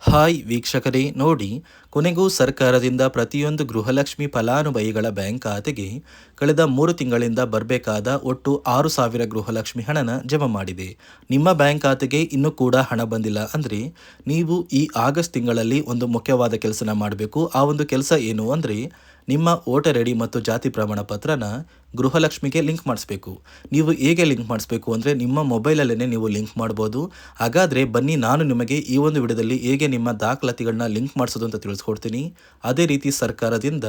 Hi ವೀಕ್ಷಕರೇ, ನೋಡಿ, ಕೊನೆಗೂ ಸರ್ಕಾರದಿಂದ ಪ್ರತಿಯೊಂದು ಗೃಹಲಕ್ಷ್ಮಿ ಫಲಾನುಭವಿಗಳ ಬ್ಯಾಂಕ್ ಖಾತೆಗೆ ಕಳೆದ 3 ತಿಂಗಳಿಂದ ಬರಬೇಕಾದ ಒಟ್ಟು 6,000 ಗೃಹಲಕ್ಷ್ಮಿ ಹಣನ ಜಮಾ ಮಾಡಿದೆ. ನಿಮ್ಮ ಬ್ಯಾಂಕ್ ಖಾತೆಗೆ ಇನ್ನೂ ಕೂಡ ಹಣ ಬಂದಿಲ್ಲ ಅಂದರೆ ನೀವು ಈ ಆಗಸ್ಟ್ ತಿಂಗಳಲ್ಲಿ ಒಂದು ಮುಖ್ಯವಾದ ಕೆಲಸನ ಮಾಡಬೇಕು. ಆ ಒಂದು ಕೆಲಸ ಏನು ಅಂದರೆ ನಿಮ್ಮ ವೋಟರ್ ಐ ಡಿ ಮತ್ತು ಜಾತಿ ಪ್ರಮಾಣ ಪತ್ರನ ಗೃಹಲಕ್ಷ್ಮಿಗೆ ಲಿಂಕ್ ಮಾಡಿಸ್ಬೇಕು. ನೀವು ಹೇಗೆ ಲಿಂಕ್ ಮಾಡಿಸ್ಬೇಕು ಅಂದರೆ ನಿಮ್ಮ ಮೊಬೈಲಲ್ಲೇ ನೀವು ಲಿಂಕ್ ಮಾಡ್ಬೋದು. ಹಾಗಾದರೆ ಬನ್ನಿ, ನಾನು ನಿಮಗೆ ಈ ಒಂದು ವಿಡಿಯೋದಲ್ಲಿ ಹೇಗೆ ನಿಮ್ಮ ದಾಖಲಾತಿಗಳನ್ನ ಲಿಂಕ್ ಮಾಡಿಸೋದು ಅಂತ ತಿಳಿಸ್ಕೊಡ್ತೀನಿ. ಅದೇ ರೀತಿ ಸರ್ಕಾರದಿಂದ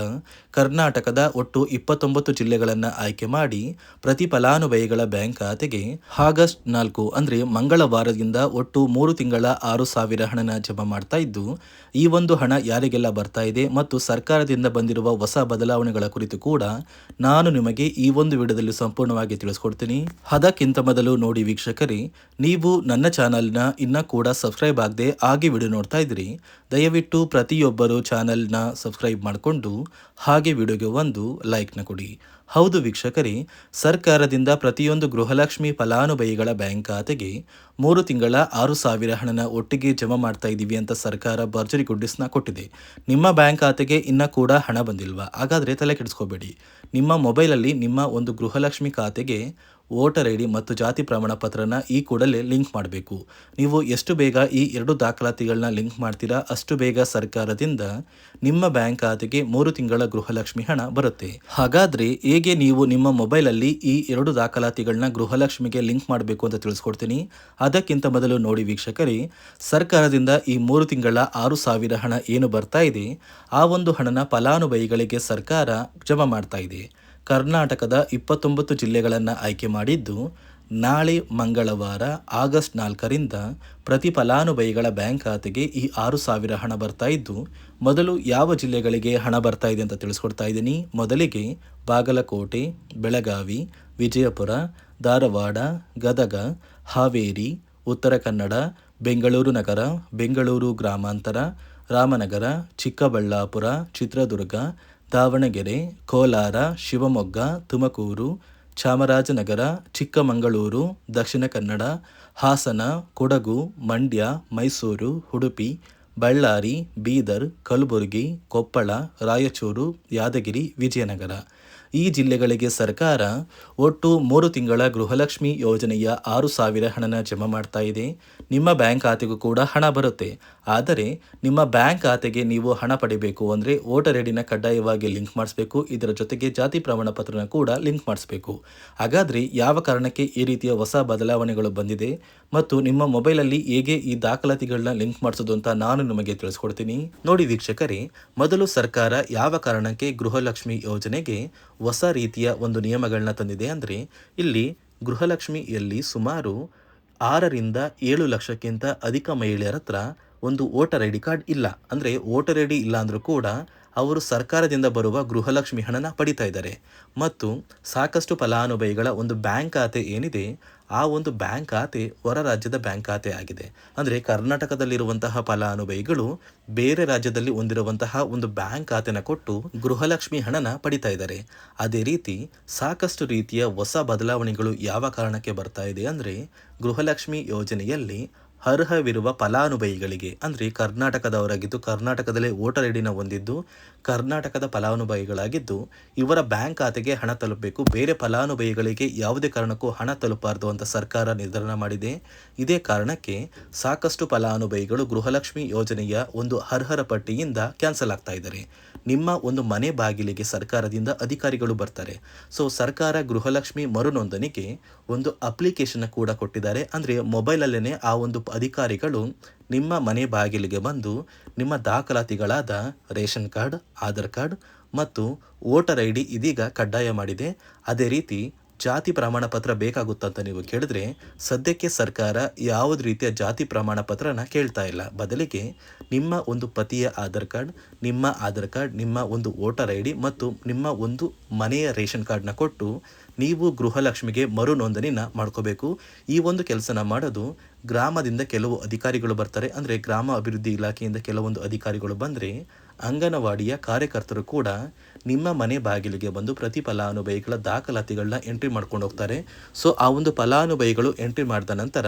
ಕರ್ನಾಟಕದ ಒಟ್ಟು 29 ಜಿಲ್ಲೆಗಳನ್ನು ಆಯ್ಕೆ ಮಾಡಿ ಪ್ರತಿ ಫಲಾನುಭವಿಗಳ ಬ್ಯಾಂಕ್ ಖಾತೆಗೆ ಆಗಸ್ಟ್ 4 ಅಂದರೆ ಮಂಗಳವಾರದಿಂದ ಒಟ್ಟು 3 ತಿಂಗಳ 6,000 ಹಣನ ಜಮಾ ಮಾಡ್ತಾ ಇದ್ದು, ಈ ಒಂದು ಹಣ ಯಾರಿಗೆಲ್ಲ ಬರ್ತಾ ಇದೆ ಮತ್ತು ಸರ್ಕಾರದಿಂದ ಬಂದಿರುವ ಹೊಸ ಬದಲಾವಣೆಗಳ ಕುರಿತು ಕೂಡ ನಾನು ನಿಮಗೆ ಈ ಒಂದು ವಿಡಿಯೋದಲ್ಲಿ ಸಂಪೂರ್ಣವಾಗಿ ತಿಳಿಸ್ಕೊಡ್ತೀನಿ. ಅದಕ್ಕಿಂತ ಮೊದಲು ನೋಡಿ ವೀಕ್ಷಕರೇ, ನೀವು ನನ್ನ ಚಾನಲ್ನ ಇನ್ನೂ ಕೂಡ ಸಬ್ಸ್ಕ್ರೈಬ್ ಆಗದೆ ಹಾಗೆ ವಿಡಿಯೋ ನೋಡ್ತಾ ಇದ್ದೀರಿ, ದಯವಿಟ್ಟು ಪ್ರತಿಯೊಬ್ಬರು ಚಾನಲ್ನ ಸಬ್ಸ್ಕ್ರೈಬ್ ಮಾಡಿಕೊಂಡು ಹಾಗೆ ವಿಡಿಯೋಗೆ ಒಂದು ಲೈಕ್ನ ಕೊಡಿ. ಹೌದು ವೀಕ್ಷಕರೇ, ಸರ್ಕಾರದಿಂದ ಪ್ರತಿಯೊಂದು ಗೃಹಲಕ್ಷ್ಮಿ ಫಲಾನುಭವಿಗಳ ಬ್ಯಾಂಕ್ ಖಾತೆಗೆ 3 ತಿಂಗಳ 6,000 ಹಣನ ಒಟ್ಟಿಗೆ ಜಮಾ ಮಾಡ್ತಾ ಇದ್ದೀವಿ ಅಂತ ಸರ್ಕಾರ ಭರ್ಜರಿ ಗುಡ್ಡಿಸ್ನ ಕೊಟ್ಟಿದೆ. ನಿಮ್ಮ ಬ್ಯಾಂಕ್ ಖಾತೆಗೆ ಇನ್ನೂ ಕೂಡ ಹಣ ಬಂದಿಲ್ವಾ? ಹಾಗಾದರೆ ತಲೆ ಕೆಡಿಸ್ಕೋಬೇಡಿ. ನಿಮ್ಮ ಮೊಬೈಲಲ್ಲಿ ನಿಮ್ಮ ಒಂದು ಗೃಹಲಕ್ಷ್ಮಿ ಖಾತೆಗೆ ವೋಟರ್ ಐ ಡಿ ಮತ್ತು ಜಾತಿ ಪ್ರಮಾಣ ಪತ್ರನ ಈ ಕೂಡಲೇ ಲಿಂಕ್ ಮಾಡಬೇಕು. ನೀವು ಎಷ್ಟು ಬೇಗ ಈ 2 ದಾಖಲಾತಿಗಳನ್ನ ಲಿಂಕ್ ಮಾಡ್ತೀರಾ ಅಷ್ಟು ಬೇಗ ಸರ್ಕಾರದಿಂದ ನಿಮ್ಮ ಬ್ಯಾಂಕ್ ಖಾತೆಗೆ 3 ತಿಂಗಳ ಗೃಹಲಕ್ಷ್ಮಿ ಹಣ ಬರುತ್ತೆ. ಹಾಗಾದರೆ ಹೇಗೆ ನೀವು ನಿಮ್ಮ ಮೊಬೈಲಲ್ಲಿ ಈ 2 ದಾಖಲಾತಿಗಳನ್ನ ಗೃಹಲಕ್ಷ್ಮಿಗೆ ಲಿಂಕ್ ಮಾಡಬೇಕು ಅಂತ ತಿಳಿಸ್ಕೊಡ್ತೀನಿ. ಅದಕ್ಕಿಂತ ಮೊದಲು ನೋಡಿ ವೀಕ್ಷಕರೇ, ಸರ್ಕಾರದಿಂದ ಈ 3 ತಿಂಗಳ 6,000 ಹಣ ಏನು ಬರ್ತಾ ಇದೆ, ಆ ಒಂದು ಹಣನ ಫಲಾನುಭವಿಗಳಿಗೆ ಸರ್ಕಾರ ಜಮಾ ಮಾಡ್ತಾ ಇದೆ. ಕರ್ನಾಟಕದ 29 ಜಿಲ್ಲೆಗಳನ್ನು ಆಯ್ಕೆ ಮಾಡಿದ್ದು, ನಾಳೆ ಮಂಗಳವಾರ ಆಗಸ್ಟ್ 4ರಿಂದ ಪ್ರತಿ ಫಲಾನುಭವಿಗಳ ಬ್ಯಾಂಕ್ ಖಾತೆಗೆ ಈ 6,000 ಹಣ ಬರ್ತಾ ಇದ್ದು, ಮೊದಲು ಯಾವ ಜಿಲ್ಲೆಗಳಿಗೆ ಹಣ ಬರ್ತಾ ಇದೆ ಅಂತ ತಿಳಿಸ್ಕೊಡ್ತಾ ಇದ್ದೀನಿ. ಮೊದಲಿಗೆ ಬಾಗಲಕೋಟೆ, ಬೆಳಗಾವಿ, ವಿಜಯಪುರ, ಧಾರವಾಡ, ಗದಗ, ಹಾವೇರಿ, ಉತ್ತರ ಕನ್ನಡ, ಬೆಂಗಳೂರು ನಗರ, ಬೆಂಗಳೂರು ಗ್ರಾಮಾಂತರ, ರಾಮನಗರ, ಚಿಕ್ಕಬಳ್ಳಾಪುರ, ಚಿತ್ರದುರ್ಗ, ದಾವಣಗೆರೆ, ಕೋಲಾರ, ಶಿವಮೊಗ್ಗ, ತುಮಕೂರು, ಚಾಮರಾಜನಗರ, ಚಿಕ್ಕಮಗಳೂರು, ದಕ್ಷಿಣ ಕನ್ನಡ, ಹಾಸನ, ಕೊಡಗು, ಮಂಡ್ಯ, ಮೈಸೂರು, ಉಡುಪಿ, ಬಳ್ಳಾರಿ, ಬೀದರ್, ಕಲಬುರಗಿ, ಕೊಪ್ಪಳ, ರಾಯಚೂರು, ಯಾದಗಿರಿ, ವಿಜಯನಗರ ಈ ಜಿಲ್ಲೆಗಳಿಗೆ ಸರ್ಕಾರ ಒಟ್ಟು 3 ತಿಂಗಳ ಗೃಹಲಕ್ಷ್ಮಿ ಯೋಜನೆಯ 6,000 ಹಣನ ಜಮಾ ಮಾಡ್ತಾ ಇದೆ. ನಿಮ್ಮ ಬ್ಯಾಂಕ್ ಖಾತೆಗೂ ಕೂಡ ಹಣ ಬರುತ್ತೆ. ಆದರೆ ನಿಮ್ಮ ಬ್ಯಾಂಕ್ ಖಾತೆಗೆ ನೀವು ಹಣ ಪಡಿಬೇಕು ಅಂದರೆ ವೋಟರ್ ಐ ಡಿನ ಕಡ್ಡಾಯವಾಗಿ ಲಿಂಕ್ ಮಾಡಿಸ್ಬೇಕು. ಇದರ ಜೊತೆಗೆ ಜಾತಿ ಪ್ರಮಾಣ ಪತ್ರನ ಕೂಡ ಲಿಂಕ್ ಮಾಡಿಸ್ಬೇಕು. ಹಾಗಾದರೆ ಯಾವ ಕಾರಣಕ್ಕೆ ಈ ರೀತಿಯ ಹೊಸ ಬದಲಾವಣೆಗಳು ಬಂದಿದೆ ಮತ್ತು ನಿಮ್ಮ ಮೊಬೈಲಲ್ಲಿ ಹೇಗೆ ಈ ದಾಖಲಾತಿಗಳನ್ನ ಲಿಂಕ್ ಮಾಡಿಸೋದು ಅಂತ ನಾನು ನಿಮಗೆ ತಿಳಿಸ್ಕೊಡ್ತೀನಿ. ನೋಡಿ ವೀಕ್ಷಕರೇ, ಮೊದಲು ಸರ್ಕಾರ ಯಾವ ಕಾರಣಕ್ಕೆ ಗೃಹಲಕ್ಷ್ಮಿ ಯೋಜನೆಗೆ ಹೊಸ ರೀತಿಯ ಒಂದು ನಿಯಮಗಳನ್ನ ತಂದಿದೆ ಅಂದರೆ, ಇಲ್ಲಿ ಗೃಹಲಕ್ಷ್ಮಿಯಲ್ಲಿ ಸುಮಾರು 6ರಿಂದ 7 ಲಕ್ಷಕ್ಕಿಂತ ಅಧಿಕ ಮಹಿಳೆಯರ ಹತ್ರ ಒಂದು ವೋಟರ್ ಐ ಡಿ ಕಾರ್ಡ್ ಇಲ್ಲ. ಅಂದರೆ ವೋಟರ್ ಐ ಡಿ ಇಲ್ಲ ಅಂದರೂ ಕೂಡ ಅವರು ಸರ್ಕಾರದಿಂದ ಬರುವ ಗೃಹಲಕ್ಷ್ಮಿ ಹಣನ ಪಡಿತಾ ಇದ್ದಾರೆ. ಮತ್ತು ಸಾಕಷ್ಟು ಫಲಾನುಭವಿಗಳ ಒಂದು ಬ್ಯಾಂಕ್ ಖಾತೆ ಏನಿದೆ, ಆ ಒಂದು ಬ್ಯಾಂಕ್ ಖಾತೆ ಹೊರ ರಾಜ್ಯದ ಬ್ಯಾಂಕ್ ಖಾತೆ ಆಗಿದೆ. ಅಂದರೆ ಕರ್ನಾಟಕದಲ್ಲಿರುವಂತಹ ಫಲಾನುಭವಿಗಳು ಬೇರೆ ರಾಜ್ಯದಲ್ಲಿ ಹೊಂದಿರುವಂತಹ ಒಂದು ಬ್ಯಾಂಕ್ ಖಾತೆನ ಕೊಟ್ಟು ಗೃಹಲಕ್ಷ್ಮಿ ಹಣನ ಪಡಿತಾ ಇದ್ದಾರೆ. ಅದೇ ರೀತಿ ಸಾಕಷ್ಟು ರೀತಿಯ ಹೊಸ ಬದಲಾವಣೆಗಳು ಯಾವ ಕಾರಣಕ್ಕೆ ಬರ್ತಾ ಇದೆ ಅಂದರೆ, ಗೃಹಲಕ್ಷ್ಮಿ ಯೋಜನೆಯಲ್ಲಿ ಅರ್ಹವಿರುವ ಫಲಾನುಭವಿಗಳಿಗೆ ಅಂದರೆ ಕರ್ನಾಟಕದವರಾಗಿದ್ದು ಕರ್ನಾಟಕದಲ್ಲೇ ವೋಟರ್ ಐ ಡಿನ ಹೊಂದಿದ್ದು ಕರ್ನಾಟಕದ ಫಲಾನುಭವಿಗಳಾಗಿದ್ದು ಇವರ ಬ್ಯಾಂಕ್ ಖಾತೆಗೆ ಹಣ ತಲುಪಬೇಕು. ಬೇರೆ ಫಲಾನುಭವಿಗಳಿಗೆ ಯಾವುದೇ ಕಾರಣಕ್ಕೂ ಹಣ ತಲುಪಬಾರದು ಅಂತ ಸರ್ಕಾರ ನಿರ್ಧಾರ ಮಾಡಿದೆ. ಇದೇ ಕಾರಣಕ್ಕೆ ಸಾಕಷ್ಟು ಫಲಾನುಭವಿಗಳು ಗೃಹಲಕ್ಷ್ಮಿ ಯೋಜನೆಯ ಒಂದು ಅರ್ಹರ ಪಟ್ಟಿಯಿಂದ ಕ್ಯಾನ್ಸಲ್ ಆಗ್ತಾ ಇದ್ದಾರೆ. ನಿಮ್ಮ ಒಂದು ಮನೆ ಬಾಗಿಲಿಗೆ ಸರ್ಕಾರದಿಂದ ಅಧಿಕಾರಿಗಳು ಬರ್ತಾರೆ. ಸೊ ಸರ್ಕಾರ ಗೃಹಲಕ್ಷ್ಮಿ ಮರುನೋಂದಣಿಗೆ ಒಂದು ಅಪ್ಲಿಕೇಶನ್ ಕೂಡ ಕೊಟ್ಟಿದ್ದಾರೆ. ಅಂದರೆ ಮೊಬೈಲಲ್ಲೇ ಆ ಒಂದು ಅಧಿಕಾರಿಗಳು ನಿಮ್ಮ ಮನೆ ಬಾಗಿಲಿಗೆ ಬಂದು ನಿಮ್ಮ ದಾಖಲಾತಿಗಳಾದ ರೇಷನ್ ಕಾರ್ಡ್, ಆಧಾರ್ ಕಾರ್ಡ್ ಮತ್ತು ವೋಟರ್ ಐ ಡಿ ಇದೀಗ ಕಡ್ಡಾಯ ಮಾಡಿದೆ. ಅದೇ ರೀತಿ ಜಾತಿ ಪ್ರಮಾಣ ಪತ್ರ ಬೇಕಾಗುತ್ತಂತ ನೀವು ಕೇಳಿದ್ರೆ, ಸದ್ಯಕ್ಕೆ ಸರ್ಕಾರ ಯಾವುದೇ ರೀತಿಯ ಜಾತಿ ಪ್ರಮಾಣ ಪತ್ರನ ಕೇಳ್ತಾ ಇಲ್ಲ. ಬದಲಿಗೆ ನಿಮ್ಮ ಒಂದು ಪತಿಯ ಆಧಾರ್ ಕಾರ್ಡ್, ನಿಮ್ಮ ಒಂದು ವೋಟರ್ ಐ ಡಿ ಮತ್ತು ನಿಮ್ಮ ಒಂದು ಮನೆಯ ರೇಷನ್ ಕಾರ್ಡ್ನ ಕೊಟ್ಟು ನೀವು ಗೃಹಲಕ್ಷ್ಮಿಗೆ ಮರು ನೋಂದಣಿನ ಮಾಡ್ಕೋಬೇಕು. ಈ ಒಂದು ಕೆಲಸನ ಮಾಡೋದು ಗ್ರಾಮದಿಂದ ಕೆಲವು ಅಧಿಕಾರಿಗಳು ಬರ್ತಾರೆ. ಅಂದರೆ ಗ್ರಾಮ ಅಭಿವೃದ್ಧಿ ಇಲಾಖೆಯಿಂದ ಕೆಲವೊಂದು ಅಧಿಕಾರಿಗಳು ಬಂದರೆ ಅಂಗನವಾಡಿಯ ಕಾರ್ಯಕರ್ತರು ಕೂಡ ನಿಮ್ಮ ಮನೆ ಬಾಗಿಲಿಗೆ ಬಂದು ಪ್ರತಿ ಫಲಾನುಭವಿಗಳ ದಾಖಲಾತಿಗಳನ್ನ ಎಂಟ್ರಿ ಮಾಡ್ಕೊಂಡು ಹೋಗ್ತಾರೆ. ಸೊ ಆ ಒಂದು ಫಲಾನುಭವಿಗಳು ಎಂಟ್ರಿ ಮಾಡಿದ ನಂತರ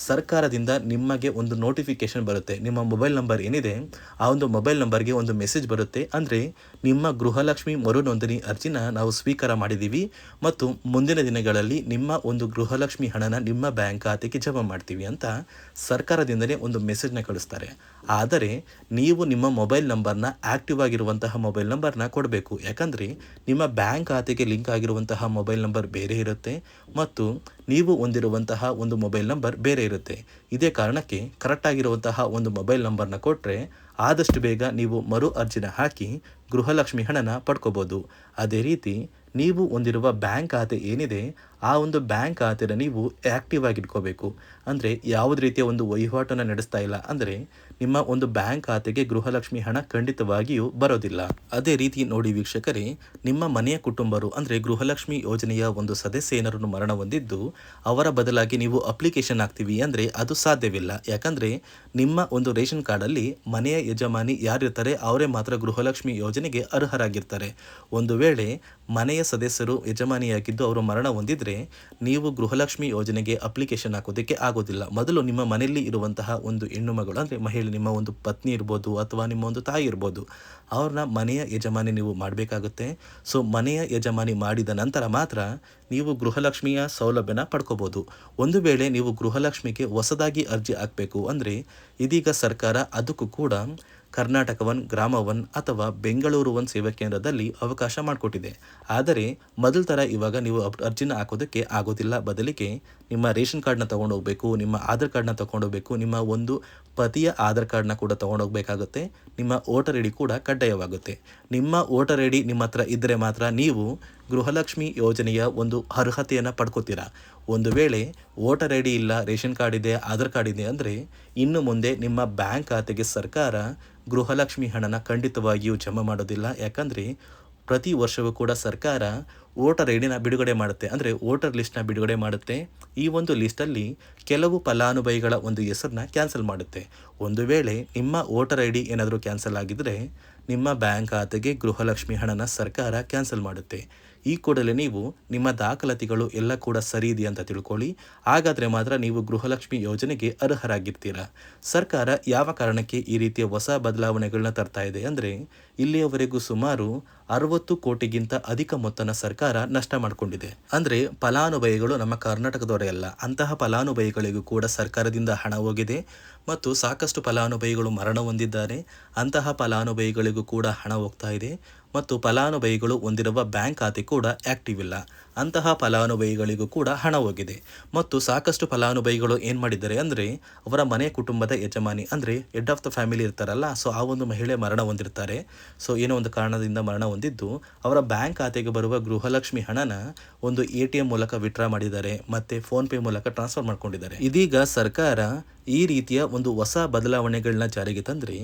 ಸರ್ಕಾರದಿಂದ ನಿಮಗೆ ಒಂದು ನೋಟಿಫಿಕೇಶನ್ ಬರುತ್ತೆ. ನಿಮ್ಮ ಮೊಬೈಲ್ ನಂಬರ್ ಏನಿದೆ ಆ ಒಂದು ಮೊಬೈಲ್ ನಂಬರ್ಗೆ ಒಂದು ಮೆಸೇಜ್ ಬರುತ್ತೆ. ಅಂದರೆ ನಿಮ್ಮ ಗೃಹಲಕ್ಷ್ಮಿ ಮರು ನೋಂದಣಿ ಅರ್ಜಿನ ನಾವು ಸ್ವೀಕಾರ ಮಾಡಿದ್ದೀವಿ ಮತ್ತು ಮುಂದಿನ ದಿನಗಳಲ್ಲಿ ನಿಮ್ಮ ಒಂದು ಗೃಹಲಕ್ಷ್ಮಿ ಹಣನ ನಿಮ್ಮ ಬ್ಯಾಂಕ್ ಖಾತೆಗೆ ಜಮಾ ಮಾಡ್ತೀವಿ ಅಂತ ಸರ್ಕಾರದಿಂದಲೇ ಒಂದು ಮೆಸೇಜ್ನ ಕಳಿಸ್ತಾರೆ. ಆದರೆ ನೀವು ನಿಮ್ಮ ಮೊಬೈಲ್ ನಂಬರ್ನ ಆಕ್ಟಿವ್ ಆಗಿರುವಂತಹ ಮೊಬೈಲ್ ನಂಬರ್ನ ಕೊಡಬೇಕು. ಯಾಕಂದರೆ ನಿಮ್ಮ ಬ್ಯಾಂಕ್ ಖಾತೆಗೆ ಲಿಂಕ್ ಆಗಿರುವಂತಹ ಮೊಬೈಲ್ ನಂಬರ್ ಬೇರೆ ಇರುತ್ತೆ ಮತ್ತು ನೀವು ಹೊಂದಿರುವಂತಹ ಒಂದು ಮೊಬೈಲ್ ನಂಬರ್ ಬೇರೆ ಇರುತ್ತೆ. ಇದೇ ಕಾರಣಕ್ಕೆ ಕರೆಕ್ಟ್ ಆಗಿರುವಂತಹ ಒಂದು ಮೊಬೈಲ್ ನಂಬರ್ನ ಕೊಟ್ಟರೆ ಆದಷ್ಟು ಬೇಗ ನೀವು ಮರು ಅರ್ಜಿನ ಹಾಕಿ ಗೃಹಲಕ್ಷ್ಮಿ ಹಣನ ಪಡ್ಕೋಬೋದು. ಅದೇ ರೀತಿ ನೀವು ಹೊಂದಿರುವ ಬ್ಯಾಂಕ್ ಖಾತೆ ಏನಿದೆ ಆ ಒಂದು ಬ್ಯಾಂಕ್ ಖಾತೆನ ನೀವು ಆ್ಯಕ್ಟಿವ್ ಆಗಿ ಇಟ್ಕೋಬೇಕು. ಅಂದರೆ ಯಾವುದೇ ರೀತಿಯ ಒಂದು ವಹಿವಾಟನ್ನು ನಡೆಸ್ತಾ ಇಲ್ಲ ಅಂದರೆ ನಿಮ್ಮ ಒಂದು ಬ್ಯಾಂಕ್ ಖಾತೆಗೆ ಗೃಹಲಕ್ಷ್ಮಿ ಹಣ ಖಂಡಿತವಾಗಿಯೂ ಬರೋದಿಲ್ಲ. ಅದೇ ರೀತಿ ನೋಡಿ ವೀಕ್ಷಕರೇ, ನಿಮ್ಮ ಮನೆಯ ಕುಟುಂಬರು ಅಂದರೆ ಗೃಹಲಕ್ಷ್ಮಿ ಯೋಜನೆಯ ಒಂದು ಸದಸ್ಯ ಏನಾರನ್ನು ಮರಣ ಹೊಂದಿದ್ದು ಅವರ ಬದಲಾಗಿ ನೀವು ಅಪ್ಲಿಕೇಶನ್ ಹಾಕ್ತೀವಿ ಅಂದರೆ ಅದು ಸಾಧ್ಯವಿಲ್ಲ. ಯಾಕಂದರೆ ನಿಮ್ಮ ಒಂದು ರೇಷನ್ ಕಾರ್ಡಲ್ಲಿ ಮನೆಯ ಯಜಮಾನಿ ಯಾರಿರ್ತಾರೆ ಅವರೇ ಮಾತ್ರ ಗೃಹಲಕ್ಷ್ಮಿ ಯೋಜನೆಗೆ ಅರ್ಹರಾಗಿರ್ತಾರೆ. ಒಂದು ವೇಳೆ ಮನೆಯ ಸದಸ್ಯರು ಯಜಮಾನಿಯಾಗಿದ್ದು ಅವರು ಮರಣ ಹೊಂದಿದ್ರೆ ನೀವು ಗೃಹಲಕ್ಷ್ಮಿ ಯೋಜನೆಗೆ ಅಪ್ಲಿಕೇಶನ್ ಹಾಕೋದಕ್ಕೆ ಆಗೋದಿಲ್ಲ. ಮೊದಲು ನಿಮ್ಮ ಮನೆಯಲ್ಲಿ ಇರುವಂತಹ ಒಂದು ಹೆಣ್ಣು ಮಗಳು ಅಂದರೆ ಮಹಿಳೆ, ನಿಮ್ಮ ಒಂದು ಪತ್ನಿ ಇರ್ಬೋದು ಅಥವಾ ನಿಮ್ಮ ಒಂದು ತಾಯಿ ಇರ್ಬೋದು, ಅವ್ರನ್ನ ಮನೆಯ ಯಜಮಾನಿ ನೀವು ಮಾಡಬೇಕಾಗುತ್ತೆ. ಸೊ ಮನೆಯ ಯಜಮಾನಿ ಮಾಡಿದ ನಂತರ ಮಾತ್ರ ನೀವು ಗೃಹಲಕ್ಷ್ಮಿಯ ಸೌಲಭ್ಯನ ಪಡ್ಕೋಬೋದು. ಒಂದು ವೇಳೆ ನೀವು ಗೃಹಲಕ್ಷ್ಮಿಗೆ ಹೊಸದಾಗಿ ಅರ್ಜಿ ಹಾಕಬೇಕು ಅಂದರೆ ಇದೀಗ ಸರ್ಕಾರ ಅದಕ್ಕೂ ಕೂಡ ಕರ್ನಾಟಕ ಒನ್, ಗ್ರಾಮ ಒನ್ ಅಥವಾ ಬೆಂಗಳೂರು ಒನ್ ಸೇವಾ ಕೇಂದ್ರದಲ್ಲಿ ಅವಕಾಶ ಮಾಡಿಕೊಟ್ಟಿದೆ. ಆದರೆ ಮೊದಲ ಥರ ಇವಾಗ ನೀವು ಅರ್ಜಿನ ಹಾಕೋದಕ್ಕೆ ಆಗೋದಿಲ್ಲ. ಬದಲಿಗೆ ನಿಮ್ಮ ರೇಷನ್ ಕಾರ್ಡ್ನ ತೊಗೊಂಡೋಗ್ಬೇಕು, ನಿಮ್ಮ ಆಧಾರ್ ಕಾರ್ಡ್ನ ತೊಗೊಂಡೋಗ್ಬೇಕು, ನಿಮ್ಮ ಒಂದು ಪತಿಯ ಆಧಾರ್ ಕಾರ್ಡ್ನ ಕೂಡ ತೊಗೊಂಡೋಗ್ಬೇಕಾಗುತ್ತೆ, ನಿಮ್ಮ ವೋಟರ್ ಐ ಡಿ ಕೂಡ ಕಡ್ಡಾಯವಾಗುತ್ತೆ. ನಿಮ್ಮ ವೋಟರ್ ಐ ಡಿ ನಿಮ್ಮ ಹತ್ರ ಇದ್ದರೆ ಮಾತ್ರ ನೀವು ಗೃಹಲಕ್ಷ್ಮಿ ಯೋಜನೆಯ ಒಂದು ಅರ್ಹತೆಯನ್ನು ಪಡ್ಕೋತೀರಾ. ಒಂದು ವೇಳೆ ವೋಟರ್ ಐ ಡಿ ಇಲ್ಲ, ರೇಷನ್ ಕಾರ್ಡ್ ಇದೆ, ಆಧಾರ್ ಕಾರ್ಡ್ ಇದೆ ಅಂದರೆ ಇನ್ನು ಮುಂದೆ ನಿಮ್ಮ ಬ್ಯಾಂಕ್ ಖಾತೆಗೆ ಸರ್ಕಾರ ಗೃಹಲಕ್ಷ್ಮಿ ಹಣನ ಖಂಡಿತವಾಗಿಯೂ ಜಮಾ ಮಾಡೋದಿಲ್ಲ. ಯಾಕಂದರೆ ಪ್ರತಿ ವರ್ಷವೂ ಕೂಡ ಸರ್ಕಾರ ವೋಟರ್ ಐ ಡಿನ ಬಿಡುಗಡೆ ಮಾಡುತ್ತೆ, ಅಂದರೆ ವೋಟರ್ ಲಿಸ್ಟ್ನ ಬಿಡುಗಡೆ ಮಾಡುತ್ತೆ. ಈ ಒಂದು ಲಿಸ್ಟಲ್ಲಿ ಕೆಲವು ಫಲಾನುಭವಿಗಳ ಒಂದು ಹೆಸರನ್ನ ಕ್ಯಾನ್ಸಲ್ ಮಾಡುತ್ತೆ. ಒಂದು ವೇಳೆ ನಿಮ್ಮ ವೋಟರ್ ಐ ಡಿ ಏನಾದರೂ ಕ್ಯಾನ್ಸಲ್ ಆಗಿದ್ದರೆ ನಿಮ್ಮ ಬ್ಯಾಂಕ್ ಖಾತೆಗೆ ಗೃಹಲಕ್ಷ್ಮಿ ಹಣನ ಸರ್ಕಾರ ಕ್ಯಾನ್ಸಲ್ ಮಾಡುತ್ತೆ. ಈ ಕೂಡಲೇ ನೀವು ನಿಮ್ಮ ದಾಖಲಾತಿಗಳು ಎಲ್ಲ ಕೂಡ ಸರಿ ಇದೆ ಅಂತ ತಿಳ್ಕೊಳ್ಳಿ. ಹಾಗಾದರೆ ಮಾತ್ರ ನೀವು ಗೃಹಲಕ್ಷ್ಮಿ ಯೋಜನೆಗೆ ಅರ್ಹರಾಗಿರ್ತೀರಾ. ಸರ್ಕಾರ ಯಾವ ಕಾರಣಕ್ಕೆ ಈ ರೀತಿಯ ಹೊಸ ಬದಲಾವಣೆಗಳನ್ನ ತರ್ತಾ ಇದೆ ಅಂದರೆ ಇಲ್ಲಿಯವರೆಗೂ ಸುಮಾರು 60 ಕೋಟಿಗಿಂತ ಅಧಿಕ ಮೊತ್ತನ ಸರ್ಕಾರ ನಷ್ಟ ಮಾಡಿಕೊಂಡಿದೆ. ಅಂದರೆ ಫಲಾನುಭವಿಗಳು ನಮ್ಮ ಕರ್ನಾಟಕದವರೇ ಅಲ್ಲ, ಅಂತಹ ಫಲಾನುಭವಿಗಳಿಗೂ ಕೂಡ ಸರ್ಕಾರದಿಂದ ಹಣ ಹೋಗಿದೆ ಮತ್ತು ಸಾಕಷ್ಟು ಫಲಾನುಭವಿಗಳು ಮರಣ ಹೊಂದಿದ್ದಾರೆ. ಅಂತಹ ಫಲಾನುಭವಿಗಳಿಗೂ ಕೂಡ ಹಣ ಹೋಗ್ತಾ ಇದೆ ಮತ್ತು ಫಲಾನುಭವಿಗಳು ಹೊಂದಿರುವ ಬ್ಯಾಂಕ್ ಖಾತೆ ಕೂಡ ಆ್ಯಕ್ಟಿವ್ ಇಲ್ಲ. ಅಂತಹ ಫಲಾನುಭವಿಗಳಿಗೂ ಕೂಡ ಹಣ ಹೋಗಿದೆ ಮತ್ತು ಸಾಕಷ್ಟು ಫಲಾನುಭವಿಗಳು ಏನು ಮಾಡಿದ್ದಾರೆ ಅಂದರೆ ಅವರ ಮನೆ ಕುಟುಂಬದ ಯಜಮಾನಿ ಅಂದರೆ ಹೆಡ್ ಆಫ್ ದ ಫ್ಯಾಮಿಲಿ ಇರ್ತಾರಲ್ಲ, ಸೊ ಆ ಒಂದು ಮಹಿಳೆ ಮರಣ ಹೊಂದಿರ್ತಾರೆ. ಸೊ ಏನೋ ಒಂದು ಕಾರಣದಿಂದ ಮರಣ ಹೊಂದಿದ್ದು ಅವರ ಬ್ಯಾಂಕ್ ಖಾತೆಗೆ ಬರುವ ಗೃಹಲಕ್ಷ್ಮಿ ಹಣನ ಒಂದು ATM ಮೂಲಕ ವಿತ್ಡ್ರಾ ಮಾಡಿದ್ದಾರೆ ಮತ್ತು ಫೋನ್ಪೇ ಮೂಲಕ ಟ್ರಾನ್ಸ್ಫರ್ ಮಾಡ್ಕೊಂಡಿದ್ದಾರೆ. ಇದೀಗ ಸರ್ಕಾರ ಈ ರೀತಿಯ ಒಂದು ಹೊಸ ಬದಲಾವಣೆಗಳನ್ನ ಜಾರಿಗೆ ತಂದರೆ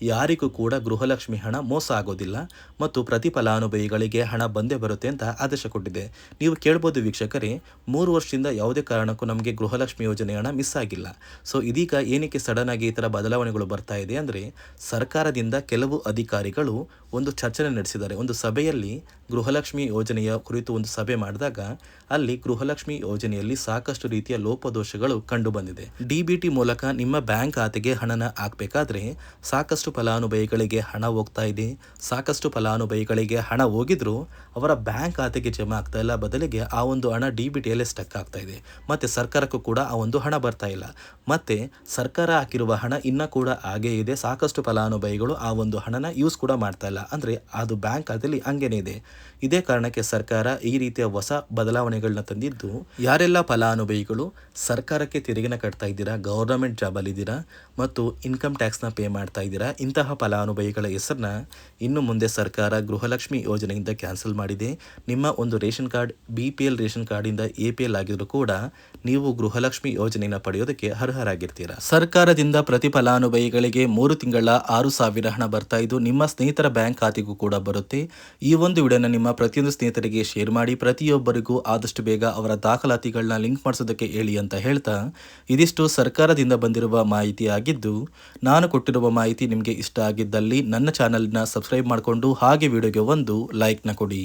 ಯಾರಿಗೂ ಕೂಡ ಗೃಹಲಕ್ಷ್ಮಿ ಹಣ ಮೋಸ ಆಗೋದಿಲ್ಲ ಮತ್ತು ಪ್ರತಿ ಫಲಾನುಭವಿಗಳಿಗೆ ಹಣ ಬಂದೇ ಬರುತ್ತೆ ಅಂತ ಆದೇಶ ಕೊಟ್ಟಿದೆ. ನೀವು ಕೇಳ್ಬೋದು ವೀಕ್ಷಕರೇ, 3 ವರ್ಷದಿಂದ ಯಾವುದೇ ಕಾರಣಕ್ಕೂ ನಮಗೆ ಗೃಹಲಕ್ಷ್ಮಿ ಯೋಜನೆ ಹಣ ಮಿಸ್ ಆಗಿಲ್ಲ. ಸೊ ಇದೀಗ ಏನಕ್ಕೆ ಸಡನ್ ಆಗಿ ಈ ಥರ ಬದಲಾವಣೆಗಳು ಬರ್ತಾ ಇದೆ ಅಂದರೆ ಸರ್ಕಾರದಿಂದ ಕೆಲವು ಅಧಿಕಾರಿಗಳು ಒಂದು ಚರ್ಚೆ ನಡೆಸಿದ್ದಾರೆ. ಒಂದು ಸಭೆಯಲ್ಲಿ ಗೃಹಲಕ್ಷ್ಮಿ ಯೋಜನೆಯ ಕುರಿತು ಒಂದು ಸಭೆ ಮಾಡಿದಾಗ ಅಲ್ಲಿ ಗೃಹಲಕ್ಷ್ಮಿ ಯೋಜನೆಯಲ್ಲಿ ಸಾಕಷ್ಟು ರೀತಿಯ ಲೋಪದೋಷಗಳು ಕಂಡು ಬಂದಿದೆ. DBT ಮೂಲಕ ನಿಮ್ಮ ಬ್ಯಾಂಕ್ ಖಾತೆಗೆ ಹಣನ ಹಾಕಬೇಕಾದ್ರೆ ಸಾಕಷ್ಟು ಫಲಾನುಭವಿಗಳಿಗೆ ಹಣ ಹೋಗ್ತಾ ಇದೆ. ಸಾಕಷ್ಟು ಫಲಾನುಭವಿಗಳಿಗೆ ಹಣ ಹೋಗಿದ್ರು ಅವರ ಬ್ಯಾಂಕ್ ಖಾತೆಗೆ ಜಮಾ ಆಗ್ತಾ ಇಲ್ಲ, ಬದಲಿಗೆ ಆ ಒಂದು ಹಣ DBTಯಲ್ಲೇ ಸ್ಟಕ್ ಆಗ್ತಾ ಇದೆ ಮತ್ತು ಸರ್ಕಾರಕ್ಕೂ ಕೂಡ ಆ ಒಂದು ಹಣ ಬರ್ತಾ ಇಲ್ಲ. ಮತ್ತು ಸರ್ಕಾರ ಹಾಕಿರುವ ಹಣ ಇನ್ನೂ ಕೂಡ ಹಾಗೇ ಇದೆ. ಸಾಕಷ್ಟು ಫಲಾನುಭವಿಗಳು ಆ ಒಂದು ಹಣನ ಯೂಸ್ ಕೂಡ ಮಾಡ್ತಾ ಇಲ್ಲ, ಅಂದರೆ ಅದು ಬ್ಯಾಂಕ್ ಖಾತೆಯಲ್ಲಿ ಹಂಗೇನೆ ಇದೆ. ಇದೇ ಕಾರಣಕ್ಕೆ ಸರ್ಕಾರ ಈ ರೀತಿಯ ಹೊಸ ಬದಲಾವಣೆಗಳನ್ನ ತಂದಿದ್ದು ಯಾರೆಲ್ಲ ಫಲಾನುಭವಿಗಳು ಸರ್ಕಾರಕ್ಕೆ ತೆರಿಗೆನ ಕಟ್ತಾ ಇದ್ದೀರಾ, ಗೌರ್ನಮೆಂಟ್ ಜಾಬಲ್ಲಿದ್ದೀರಾ ಮತ್ತು ಇನ್ಕಮ್ ಟ್ಯಾಕ್ಸ್ನ ಪೇ ಮಾಡ್ತಾ ಇದ್ದೀರಾ, ಇಂತಹ ಫಲಾನುಭವಿಗಳ ಹೆಸರನ್ನ ಇನ್ನು ಮುಂದೆ ಸರ್ಕಾರ ಗೃಹಲಕ್ಷ್ಮಿ ಯೋಜನೆಯಿಂದ ಕ್ಯಾನ್ಸಲ್ ಮಾಡಿದೆ. ನಿಮ್ಮ ಒಂದು ರೇಷನ್ ಕಾರ್ಡ್ BPL ರೇಷನ್ ಕಾರ್ಡಿಂದ APL ಆಗಿದ್ರು ಕೂಡ ನೀವು ಗೃಹಲಕ್ಷ್ಮಿ ಯೋಜನೆಯನ್ನು ಪಡೆಯೋದಕ್ಕೆ ಅರ್ಹರಾಗಿರ್ತೀರಾ. ಸರ್ಕಾರದಿಂದ ಪ್ರತಿ ಫಲಾನುಭವಿಗಳಿಗೆ 3 ತಿಂಗಳ 6,000 ಹಣ ಬರ್ತಾ ಇದ್ದು ನಿಮ್ಮ ಸ್ನೇಹಿತರ ಬ್ಯಾಂಕ್ ಖಾತೆಗೂ ಕೂಡ ಬರುತ್ತೆ. ಈ ಒಂದು ವಿಡಿಯೋನ ನಿಮ್ಮ ಪ್ರತಿಯೊಂದು ಸ್ನೇಹಿತರಿಗೆ ಶೇರ್ ಮಾಡಿ, ಪ್ರತಿಯೊಬ್ಬರಿಗೂ ಆದಷ್ಟು ಬೇಗ ಅವರ ದಾಖಲಾತಿಗಳನ್ನ ಲಿಂಕ್ ಮಾಡಿಸೋದಕ್ಕೆ ಹೇಳಿ ಅಂತ ಹೇಳ್ತಾ, ಇದಿಷ್ಟು ಸರ್ಕಾರದಿಂದ ಬಂದಿರುವ ಮಾಹಿತಿ ಆಗಿದ್ದು, ನಾನು ಕೊಟ್ಟಿರುವ ಮಾಹಿತಿ ನಿಮಗೆ ಇಷ್ಟ ಆಗಿದ್ದಲ್ಲಿ ನನ್ನ ಚಾನಲ್ನ ಸಬ್ಸ್ಕ್ರೈಬ್ ಮಾಡಿಕೊಂಡು ಹಾಗೆ ವಿಡಿಯೋಗೆ ಒಂದು ಲೈಕ್ನ ಕೊಡಿ.